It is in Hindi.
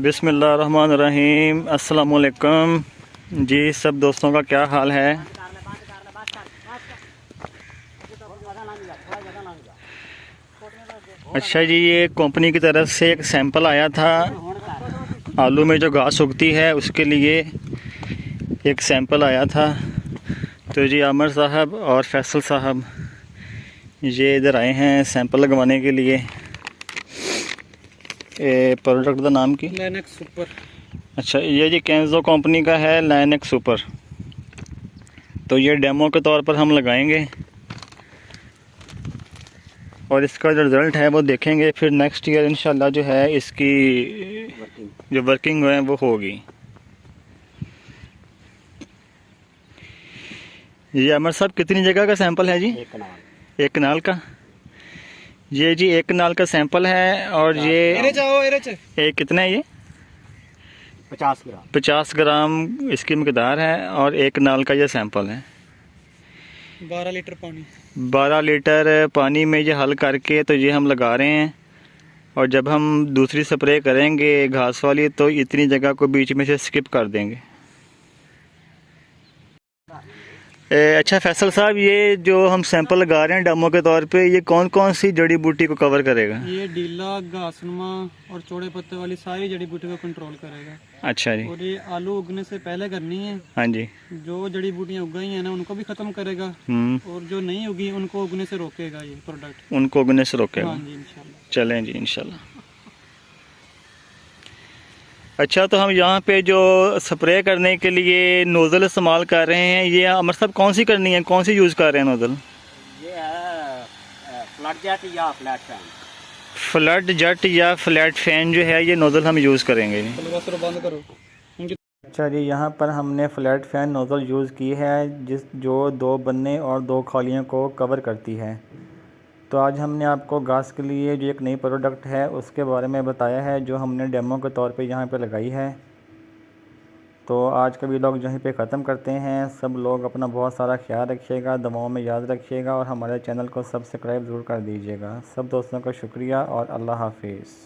बिस्मिल्लाहिर्रहमानिर्रहीम। अस्सलाम वालेकुम जी, सब दोस्तों का क्या हाल है। अच्छा जी, ये कंपनी की तरफ से एक सैंपल आया था आलू में जो घास उगती है उसके लिए एक सैंपल आया था। तो जी आमिर साहब और फैसल साहब ये इधर आए हैं सैंपल लगवाने के लिए। प्रोडक्ट का नाम की लाइनेक्स सुपर। अच्छा, ये जी कैंजो कंपनी का है लाइनेक्स सुपर। तो ये डेमो के तौर पर हम लगाएंगे और इसका जो रिज़ल्ट है वो देखेंगे। फिर नेक्स्ट ईयर इंशाल्लाह जो है इसकी जो वर्किंग है वो होगी। ये अमर साहब कितनी जगह का सैंपल है जी? एक कनाल का। ये जी एक कनाल का सैंपल है और ये कितना है? ये 50 ग्राम इसकी मकदार है और एक कनाल का ये सैंपल है। 12 लीटर पानी 12 लीटर पानी में ये हल करके तो ये हम लगा रहे हैं। और जब हम दूसरी स्प्रे करेंगे घास वाली तो इतनी जगह को बीच में से स्किप कर देंगे। अच्छा फैसल साहब, ये जो हम सैंपल लगा रहे हैं डेमो के तौर पे, ये कौन कौन सी जड़ी बूटी को कवर करेगा? ये डीला, घासनुमा और चौड़े पत्ते वाली सारी जड़ी बूटी को कंट्रोल करेगा। अच्छा जी। और ये आलू उगने से पहले करनी है। हाँ जी। जो जड़ी बूटियाँ उग गई हैं ना उनको भी खत्म करेगा और जो नहीं उगी उनको उगने से रोकेगा ये प्रोडक्ट। उनको उगने से रोकेगा। हाँ जी इंशाल्लाह। चलें जी इंशाल्लाह। अच्छा, तो हम यहाँ पे जो स्प्रे करने के लिए नोज़ल इस्तेमाल कर रहे हैं, ये अमर साहब कौन सी करनी है, कौन सी यूज़ कर रहे हैं नोज़ल? ये है फ्लड जेट या फ्लैट फैन। फ्लड जेट या फ्लैट फैन जो है ये नोज़ल हम यूज़ करेंगे। बंद करो। अच्छा जी, यहाँ पर हमने फ्लैट फैन नोज़ल यूज़ की है जो 2 बन्ने और 2 खालियों को कवर करती है। तो आज हमने आपको घास के लिए जो एक नई प्रोडक्ट है उसके बारे में बताया है जो हमने डेमो के तौर पे यहाँ पे लगाई है। तो आज का व्लॉग यहीं पे ख़त्म करते हैं। सब लोग अपना बहुत सारा ख्याल रखिएगा, दवाओं में याद रखिएगा और हमारे चैनल को सब्सक्राइब ज़रूर कर दीजिएगा। सब दोस्तों का शुक्रिया और अल्लाह हाफिज़।